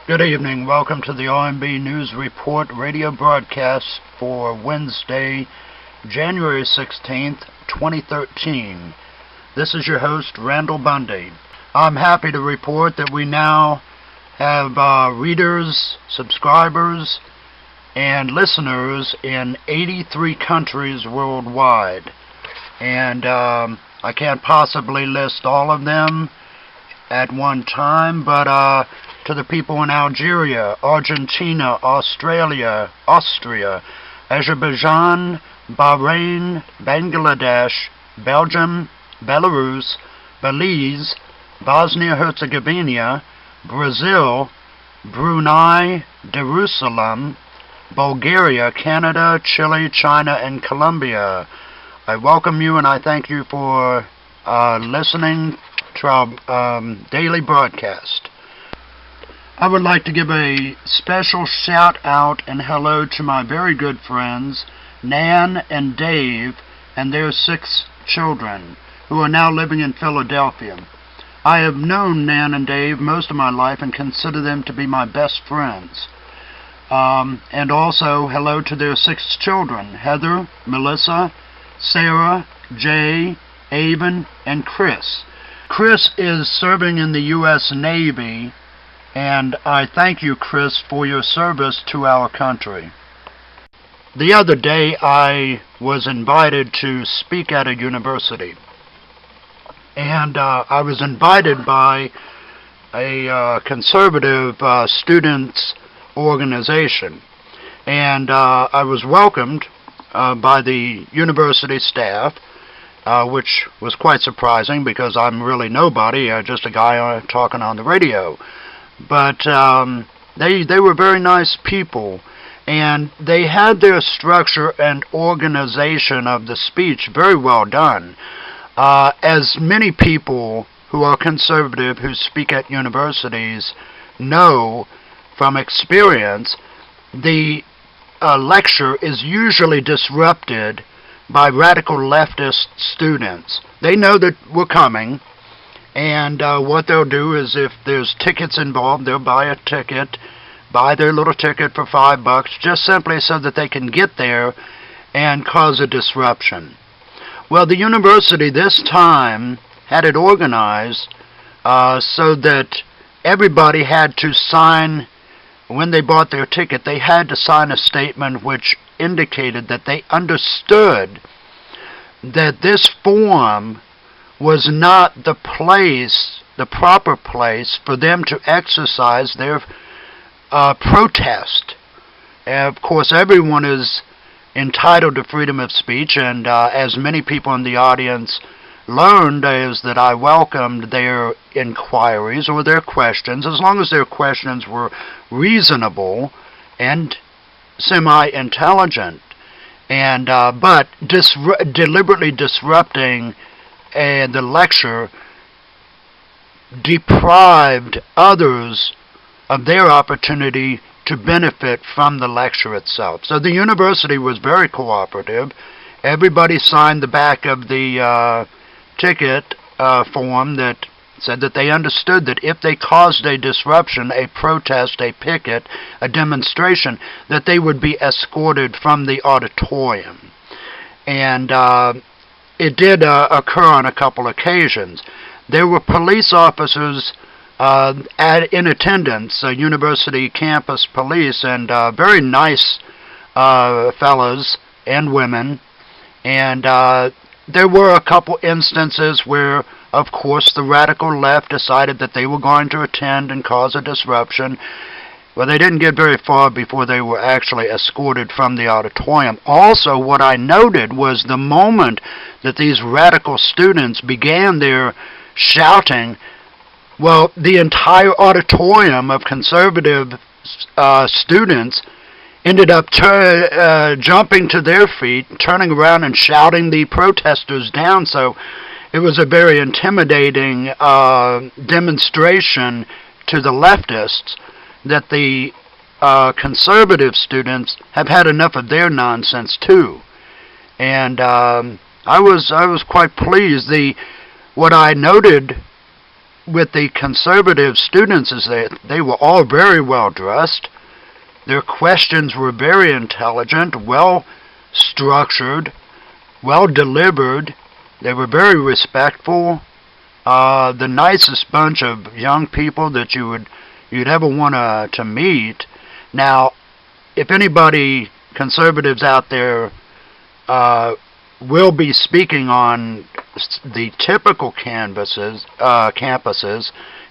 Good evening. Welcome to the RMB News Report radio broadcast for Wednesday, January 16th, 2013. This is your host, Randall Bundy. I'm happy to report that we now have readers, subscribers, and listeners in 83 countries worldwide. And I can't possibly list all of them at one time, but to the people in Algeria, Argentina, Australia, Austria, Azerbaijan, Bahrain, Bangladesh, Belgium, Belarus, Belize, Bosnia-Herzegovina, Brazil, Brunei, Jerusalem, Bulgaria, Canada, Chile, China, and Colombia. I welcome you and I thank you for listening to our daily broadcast. I would like to give a special shout out and hello to my very good friends, Nan and Dave, and their 6 children, who are now living in Philadelphia. I have known Nan and Dave most of my life and consider them to be my best friends. And also hello to their 6 children, Heather, Melissa, Sarah, Jay, Avon, and Chris. Chris is serving in the U.S. Navy, and I thank you, Chris, for your service to our country. The other day, I was invited to speak at a university, and I was invited by a conservative students' organization, and I was welcomed by the university staff, which was quite surprising because I'm really nobody, just a guy talking on the radio. But they were very nice people, and they had their structure and organization of the speech very well done. As many people who are conservative who speak at universities know from experience, the lecture is usually disrupted by radical leftist students. They know that we're coming, and what they'll do is if there's tickets involved, they'll buy a ticket, buy their little ticket for $5, just simply so that they can get there and cause a disruption. Well, the university this time had it organized so that everybody had to sign, when they bought their ticket, they had to sign a statement which indicated that they understood that this forum was not the place, the proper place for them to exercise their protest. Of course, everyone is entitled to freedom of speech, and as many people in the audience learned, is that I welcomed their inquiries or their questions, as long as their questions were reasonable and semi-intelligent, and but deliberately disrupting the lecture deprived others of their opportunity to benefit from the lecture itself. So the university was very cooperative. Everybody signed the back of the ticket form that said that they understood that if they caused a disruption, a protest, a picket, a demonstration, that they would be escorted from the auditorium. And it did occur on a couple occasions. There were police officers in attendance, university campus police, and very nice fellas and women. And there were a couple instances where, of course, the radical left decided that they were going to attend and cause a disruption. Well, they didn't get very far before they were actually escorted from the auditorium. Also, what I noted was the moment that these radical students began their shouting, well, the entire auditorium of conservative students ended up jumping to their feet, turning around and shouting the protesters down. So it was a very intimidating demonstration to the leftists that the conservative students have had enough of their nonsense too. And I was quite pleased. What I noted with the conservative students is that they were all very well dressed. Their questions were very intelligent, well structured, well delivered. They were very respectful. The nicest bunch of young people that you'd ever want to meet. Now, if anybody, conservatives out there, will be speaking on the typical campuses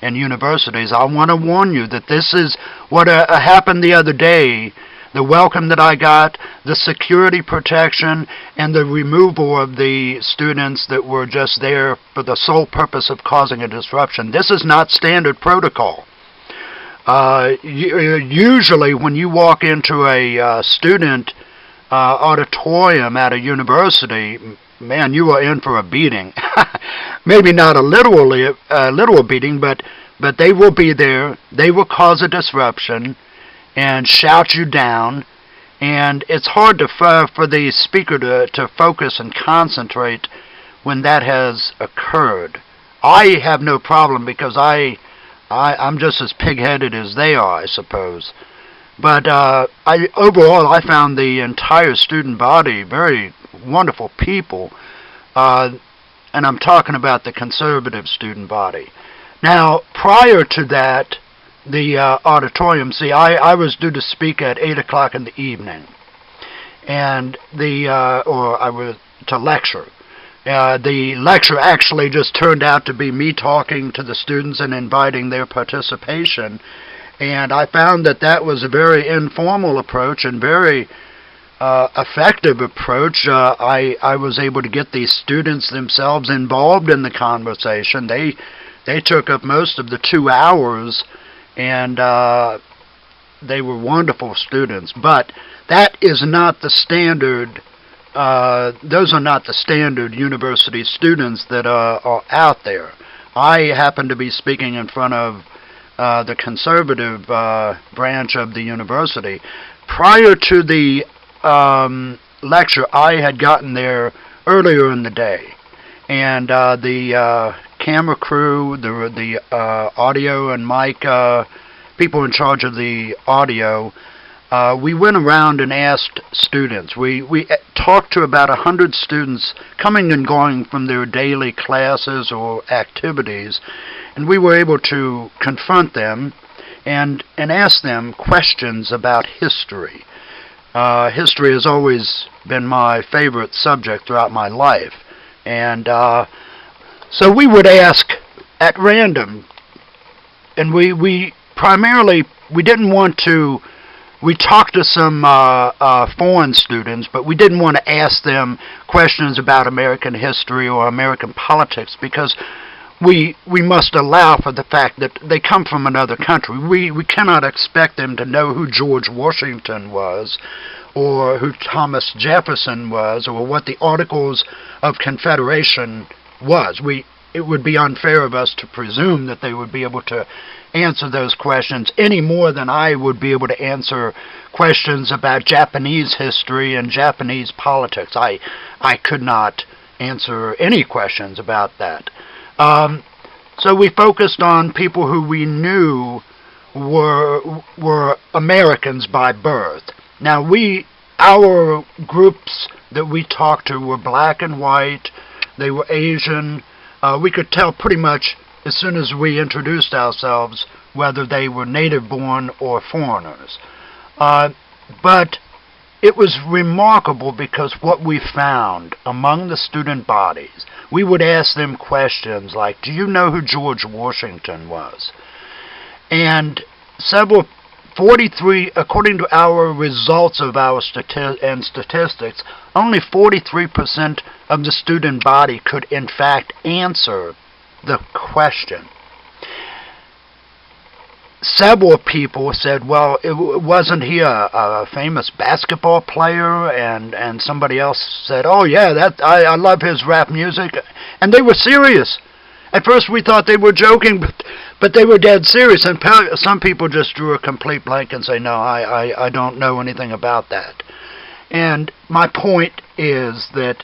and universities, I want to warn you that this is what happened the other day. The welcome that I got, the security protection, and the removal of the students that were just there for the sole purpose of causing a disruption. This is not standard protocol. Usually when you walk into a student auditorium at a university, man, you are in for a beating. Maybe not a literal beating, but they will be there. They will cause a disruption and shout you down, and it's hard for the speaker to focus and concentrate when that has occurred. I have no problem because I'm just as pig-headed as they are, I suppose. But overall, I found the entire student body very wonderful people, and I'm talking about the conservative student body. Now, prior to that, the auditorium, see, I was due to speak at 8 o'clock in the evening, and I was to lecture. The lecture actually just turned out to be me talking to the students and inviting their participation, and I found that was a very informal approach and very effective approach. I was able to get the students themselves involved in the conversation. They took up most of the 2 hours, and they were wonderful students. But that is not the standard. Those are not the standard university students that are out there. I happen to be speaking in front of the conservative branch of the university. Prior to the lecture, I had gotten there earlier in the day, and the camera crew, the audio and mic people in charge of the audio, we went around and asked students. We talked to about 100 students coming and going from their daily classes or activities, and we were able to confront them and ask them questions about history. History has always been my favorite subject throughout my life, and so we would ask at random, and we primarily, we didn't want to, we talked to some foreign students, but we didn't want to ask them questions about American history or American politics, because we must allow for the fact that they come from another country. We cannot expect them to know who George Washington was, or who Thomas Jefferson was, or what the Articles of Confederation was. It would be unfair of us to presume that they would be able to answer those questions any more than I would be able to answer questions about Japanese history and Japanese politics. I could not answer any questions about that. So we focused on people who we knew were Americans by birth. Now, our groups that we talked to were black and white. They were Asian. We could tell pretty much as soon as we introduced ourselves whether they were native-born or foreigners. But it was remarkable because what we found among the student bodies, we would ask them questions like, do you know who George Washington was? And 43, according to our results of our statistics, only 43% of the student body could in fact answer the question. Several people said, well, wasn't he a famous basketball player? And somebody else said, oh yeah, I love his rap music. And they were serious. At first we thought they were joking, but they were dead serious. And some people just drew a complete blank and say, no, I don't know anything about that. And my point is that,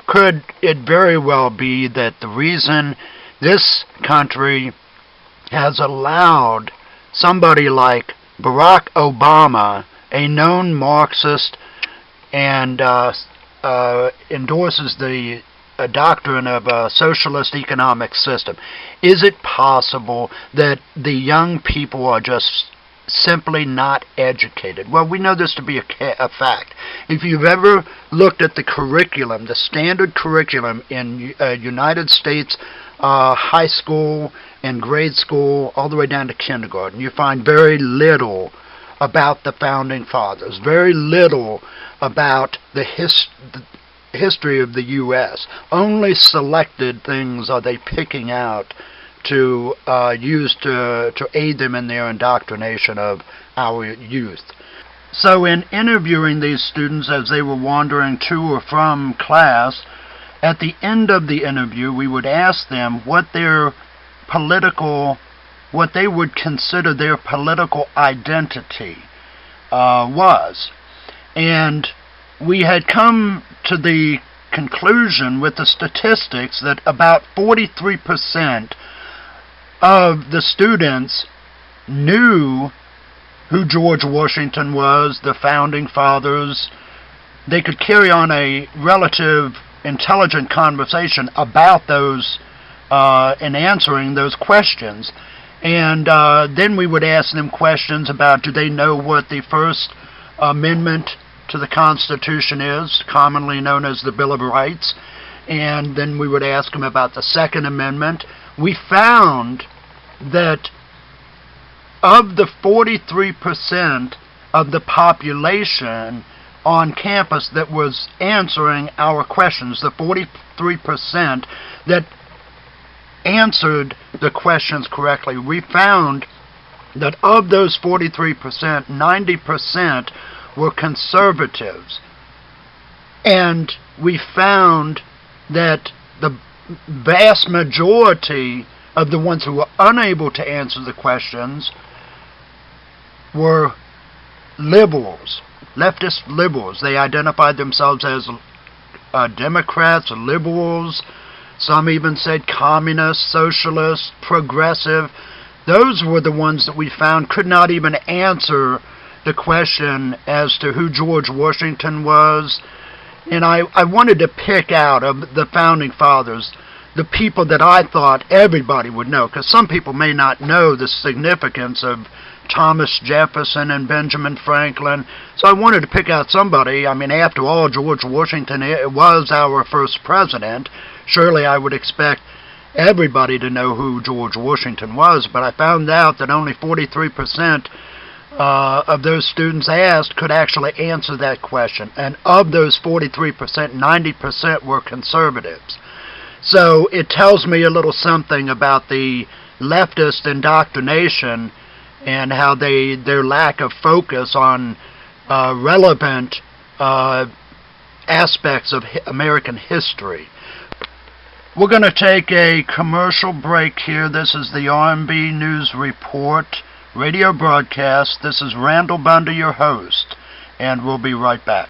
could it very well be that the reason This country has allowed somebody like Barack Obama, a known Marxist, and endorses the doctrine of a socialist economic system. Is it possible that the young people are just simply not educated? Well, we know this to be a fact. If you've ever looked at the curriculum, the standard curriculum in United States high school and grade school all the way down to kindergarten, you find very little about the Founding Fathers, very little about the history of the U.S. Only selected things are they picking out to use to aid them in their indoctrination of our youth. So in interviewing these students as they were wandering to or from class, at the end of the interview we would ask them what they would consider their political identity was. And we had come to the conclusion with the statistics that about 43% of the students knew who George Washington was, the Founding Fathers. They could carry on a relative intelligent conversation about those in answering those questions. And then we would ask them questions about, do they know what the First Amendment to the Constitution is, commonly known as the Bill of Rights? And then we would ask them about the Second Amendment. We found that of the 43% of the population on campus that was answering our questions, the 43% that answered the questions correctly, we found that of those 43%, 90% were conservatives. And we found that the vast majority of the ones who were unable to answer the questions were liberals, leftist liberals. They identified themselves as Democrats, liberals. Some even said communist, socialist, progressive. Those were the ones that we found could not even answer the question as to who George Washington was. And I wanted to pick out of the Founding Fathers the people that I thought everybody would know, because some people may not know the significance of Thomas Jefferson and Benjamin Franklin. So I wanted to pick out somebody. I mean, after all, George Washington was our first president. Surely I would expect everybody to know who George Washington was, but I found out that only 43% of those students asked could actually answer that question. And of those 43%, 90% were conservatives. So it tells me a little something about the leftist indoctrination and how their lack of focus on relevant aspects of American history. We're going to take a commercial break here. This is the RMB News Report radio broadcast. This is Randall Bundy, your host, and we'll be right back.